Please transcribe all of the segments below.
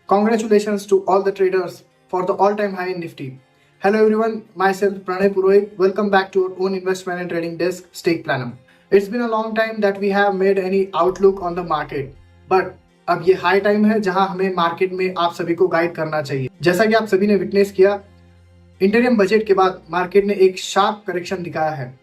Congratulations to all the traders for the all-time high in Nifty. Hello everyone, myself Pranay Purohit. Welcome back to our own investment and trading desk, Stake Planum. It's been a long time that we have made any outlook on the market, but अब ये high time है जहां हमें market में आप सभी को guide करना चाहिए। जैसा कि आप सभी ने विटनेस किया, इंटरियम बजट के बाद मार्केट ने एक शार्प करेक्शन दिखाया है।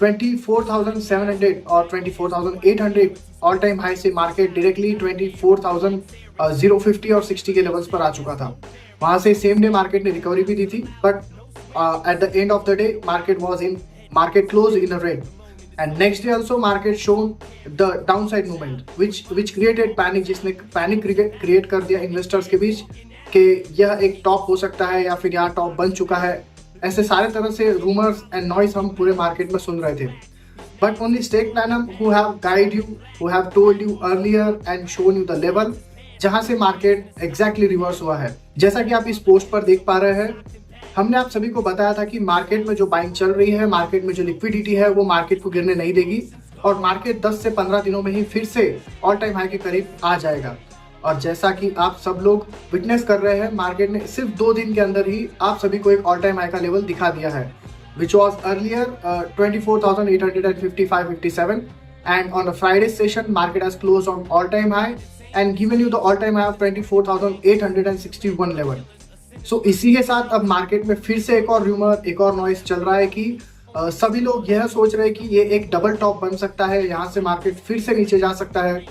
24,700 और 24,800 ऑल टाइम हाई से मार्केट डायरेक्टली 24,050 और 60 के लेवल्स पर आ चुका था। वहां से सेम डे मार्केट ने रिकवरी भी दी थी, but at the end of the day market close in a red and next day also market shown the downside movement which created panic, जिसने पैनिक क्रिएट कर दिया इन्वेस्टर्स के बीच कि यह एक टॉप हो सकता है या फिर यहाँ टॉप बन चुका है। ऐसे सारे तरह से रूमर्स एंड नॉइस हम पूरे मार्केट में सुन रहे थे, but only stake planner who have guide you, who have told you earlier and shown you the level जहां से मार्केट एग्जैक्टली रिवर्स हुआ है। जैसा कि आप इस पोस्ट पर देख पा रहे हैं, हमने आप सभी को बताया था कि मार्केट में जो बाइंग चल रही है, मार्केट में जो लिक्विडिटी है, वो मार्केट को गिरने नहीं देगी और मार्केट 10 से 15 दिनों में ही फिर से ऑल टाइम हाई के करीब आ जाएगा। और जैसा कि आप सब लोग विटनेस कर रहे हैं, मार्केट ने सिर्फ 2 दिन के अंदर ही आप सभी को एक ऑल टाइम हाई का लेवल दिखा दिया है, which was earlier 24,855-57 and on the Friday session market has close on all time high and given you the all time high of 24,861 level. So इसी के साथ अब मार्केट में फिर से एक और रूमर, एक और नॉइस चल रहा है कि सभी लोग यह सोच रहे हैं कि ये एक डबल टॉप बन सकता है, यहाँ से मार्केट फिर से नीचे जा सकता है।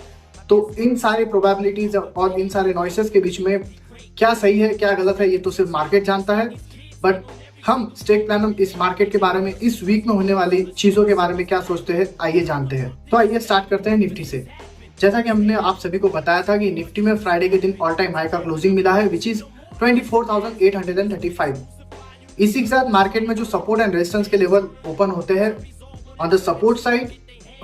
तो इन सारे प्रोबेबिलिटीज और इन सारे नॉइसेस के बीच में क्या सही है क्या गलत है ये तो सिर्फ मार्केट जानता है, बट हम स्टेक प्लानर इस मार्केट के बारे में, इस वीक में होने वाली चीजों के बारे में क्या सोचते हैं, आइए जानते हैं। तो आइए स्टार्ट करते हैं निफ्टी से। जैसा कि हमने आप सभी को बताया था कि निफ्टी में फ्राइडे के दिन ऑल टाइम हाई का क्लोजिंग मिला है, विच इज 24,835। इसी के साथ मार्केट में जो सपोर्ट एंड रेजिस्टेंस के लेवल ओपन होते हैं, on the support side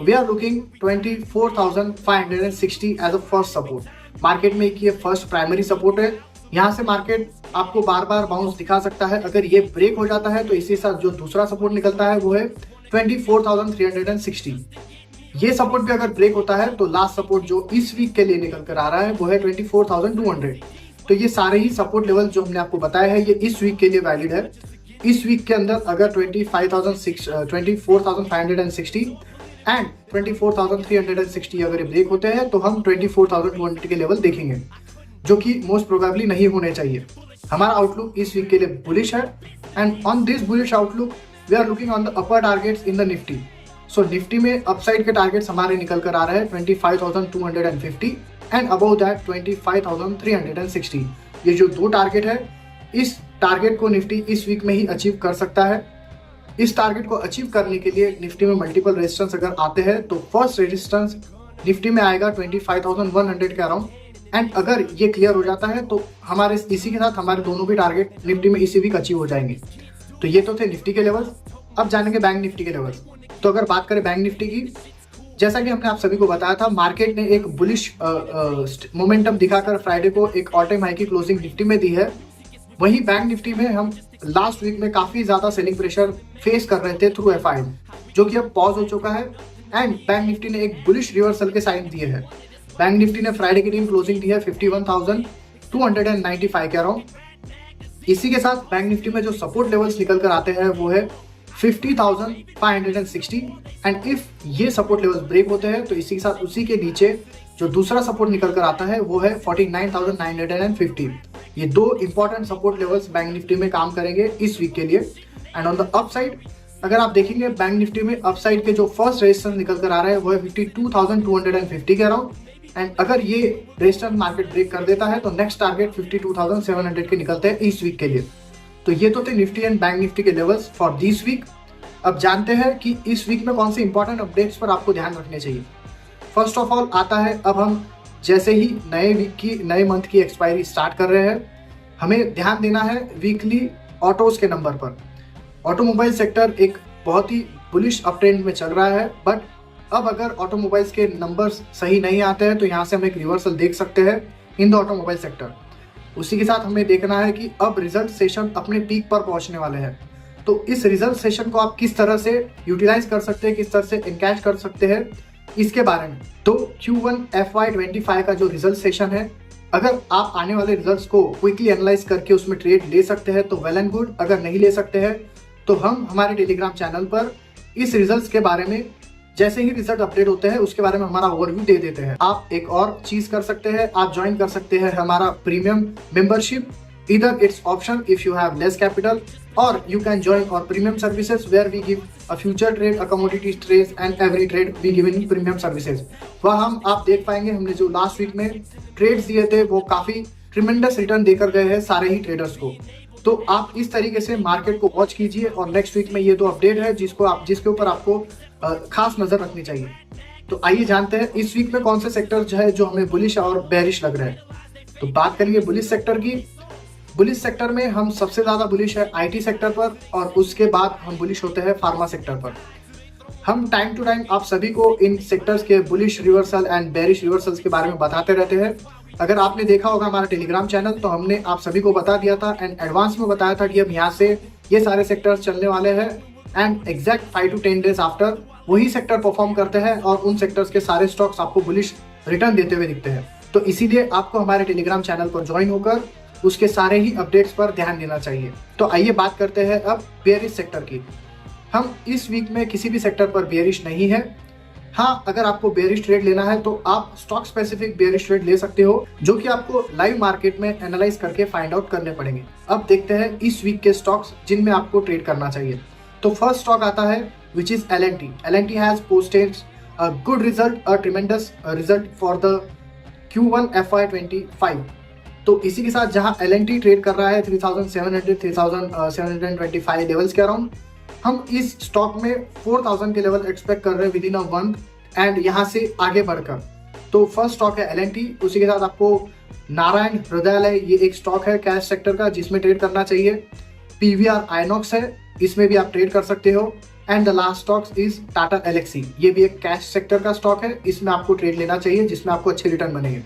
we are looking 24,560 as a first support. Market में एक ये फर्स्ट प्राइमरी सपोर्ट है, यहाँ से मार्केट आपको बार बार बाउंस दिखा सकता है। अगर ये ब्रेक हो जाता है तो इसी साथ जो दूसरा सपोर्ट निकलता है वो है 24,360। ये सपोर्ट भी अगर ब्रेक होता है तो लास्ट सपोर्ट जो इस वीक के लिए निकल कर आ रहा है वो है 24,200। तो ये सारे ही सपोर्ट लेवल जो हमने आपको बताया है ये इस वीक के लिए वैलिड है। इस वीक के अंदर अगर 24,560 एंड 24,360 अगर ब्रेक होते हैं तो हम 24,200 के लेवल देखेंगे, जो कि मोस्ट प्रोबेबली नहीं होने चाहिए। हमारा आउटलुक इस वीक के लिए बुलिश है and on this bullish outlook we are looking on the upper targets in the Nifty. So Nifty में अपसाइड के टारगेट्स हमारे निकल कर आ रहे हैं 25,250 एंड अबव दैट 25,360। ये जो दो टारगेट है, इस टारगेट को निफ्टी इस वीक में ही अचीव कर सकता है। इस टारगेट को अचीव करने के लिए निफ्टी में मल्टीपल रेजिस्टेंस अगर आते हैं तो फर्स्ट रेजिस्टेंस निफ्टी में आएगा 25,100 के अराउंड, एंड अगर ये क्लियर हो जाता है तो हमारे इसी के साथ हमारे दोनों भी टारगेट निफ्टी में इसी वीक अचीव हो जाएंगे। तो ये तो थे निफ्टी के लेवल्स। अब जानेंगे बैंक निफ्टी के लेवल्स। तो अगर बात करें बैंक निफ्टी की, जैसा कि हमने आप सभी को बताया था, मार्केट ने एक बुलिश मोमेंटम दिखाकर फ्राइडे को एक ऑल टाइम हाई की क्लोजिंग निफ्टी में दी है। वहीं बैंक निफ्टी में हम लास्ट वीक में काफी ज्यादा सेलिंग प्रेशर फेस कर रहे थे थ्रू एफआई, जो कि अब पॉज हो चुका है एंड बैंक निफ्टी ने एक बुलिश रिवर्सल के साइन दिए हैं। बैंक निफ्टी ने फ्राइडे के दिन क्लोजिंग दी है 51,295 के अराउंड। इसी के साथ बैंक निफ्टी में जो सपोर्ट लेवल्स निकल कर आते हैं वो है 50,560 एंड इफ ये सपोर्ट लेवल्स ब्रेक होते हैं तो इसी के साथ उसी के नीचे जो दूसरा सपोर्ट निकल कर आता है वो है 49,950। ये दो important support levels bank Nifty में काम करेंगे इस वीक के लिए। एंड ऑन द अपसाइड अगर आप देखेंगे बैंक निफ्टी में अपसाइड के जो फर्स्ट रेजिस्टेंस निकल कर आ रहा है वो है 52,250 के अराउंड, एंड अगर ये रेजिस्टेंस मार्केट ब्रेक कर देता है तो नेक्स्ट टारगेट 52,700 के निकलते हैं इस वीक के लिए। तो ये तो थे निफ्टी एंड बैंक निफ्टी के लेवल्स फॉर दिस वीक। अब जानते हैं कि इस वीक में कौन से इंपॉर्टेंट अपडेट्स पर आपको ध्यान रखने चाहिए। फर्स्ट ऑफ ऑल आता है, अब हम जैसे ही नए मंथ की एक्सपायरी स्टार्ट कर रहे हैं, हमें ध्यान देना है वीकली ऑटोज के नंबर पर। ऑटोमोबाइल सेक्टर एक बहुत ही बुलिश अपट्रेंड में चल रहा है, बट अब अगर ऑटोमोबाइल्स के नंबर्स सही नहीं आते हैं तो यहाँ से हम एक रिवर्सल देख सकते हैं इन द ऑटोमोबाइल सेक्टर। उसी के साथ हमें देखना है कि अब रिजल्ट सेशन अपने पीक पर पहुंचने वाले हैं, तो इस रिजल्ट सेशन को आप किस तरह से यूटिलाइज कर सकते हैं, किस तरह से एनकैश कर सकते हैं, इसके बारे में। तो Q1 FY25 का जो रिजल्ट सेशन है अगर आप आने वाले रिजल्ट्स को क्विकली एनालाइज करके उसमें ट्रेड ले सकते हैं तो वेल एंड गुड, अगर नहीं ले सकते हैं तो हम हमारे टेलीग्राम चैनल पर इस रिजल्ट्स के बारे में जैसे ही रिजल्ट अपडेट होते हैं उसके बारे में हमारा ओवरव्यू दे देते हैं। आप एक और चीज कर सकते हैं, आप ज्वाइन कर सकते हैं हमारा premium membership. Either it's option if you have less capital, or you can join our premium services where we give a future trade, a commodities trades and every trade we give in premium services। वह हम आप देख पाएंगे हमने जो last week में trades दिए थे वो काफी ट्रिमेंडस रिटर्न देकर गए हैं सारे ही ट्रेडर्स को। तो आप इस तरीके से मार्केट को वॉच कीजिए और नेक्स्ट वीक में ये तो अपडेट है जिसके ऊपर आपको खास नजर रखनी चाहिए। तो आइए जानते हैं इस वीक में कौन से सेक्टर जो है जो हमें बुलिश और बेरिश लग रहे हैं। तो बात करेंगे बुलिश सेक्टर की। बुलिश सेक्टर में हम सबसे ज्यादा बुलिश है आईटी सेक्टर पर और उसके बाद हम बुलिश होते हैं फार्मा सेक्टर पर। हम टाइम टू टाइम आप सभी को इन सेक्टर्स के bullish reversal and bearish reversals के बारे में बताते रहते हैं। अगर आपने देखा होगा हमारा टेलीग्राम चैनल तो हमने आप सभी को बता दिया था एंड एडवांस में बताया था कि अब यहाँ से ये सारे सेक्टर्स चलने वाले हैं and exact 5 to 10 days after वही सेक्टर परफॉर्म करते हैं और उन सेक्टर्स के सारे स्टॉक्स आपको बुलिश रिटर्न देते हुए दिखते हैं। तो इसीलिए आपको हमारे टेलीग्राम चैनल पर ज्वाइन होकर उसके सारे ही अपडेट्स पर ध्यान देना चाहिए। तो आइए बात करते हैं अब बेयरिश सेक्टर की। हम इस वीक में किसी भी सेक्टर पर बेयरिश नहीं है। हाँ, अगर आपको बेयरिश ट्रेड लेना है तो आप स्टॉक स्पेसिफिक बेयरिश ट्रेड ले सकते हो जो कि आपको लाइव मार्केट में एनालाइज करके फाइंड आउट करने पड़ेंगे। अब देखते हैं इस वीक के स्टॉक्स जिनमें आपको ट्रेड करना चाहिए। तो फर्स्ट स्टॉक आता है which is L&T। L&T has posted a good result, a tremendous result for the Q1 FY25। तो इसी के साथ जहां L&T ट्रेड कर रहा है 3725 लेवल्स के अराउंड, हम इस स्टॉक में 4000 के लेवल एक्सपेक्ट कर रहे हैं with in a month and यहां से आगे बढ़कर। तो फर्स्ट स्टॉक है L&T। उसी के साथ आपको नारायण हृदयालय, ये एक स्टॉक है कैश सेक्टर का जिसमें ट्रेड करना चाहिए। PVR आइनॉक्स है, इसमें भी आप ट्रेड कर सकते हो। And the last stock is Tata Elxsi, ये भी एक कैश सेक्टर का स्टॉक है, इसमें आपको ट्रेड लेना चाहिए जिसमें आपको अच्छे रिटर्न बनेंगे।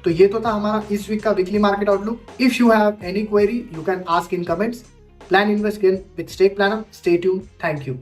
तो ये तो था हमारा इस वीक का weekly market outlook. If you have any query you can ask in comments. Plan invest gain with stake planner. Stay tuned. Thank you.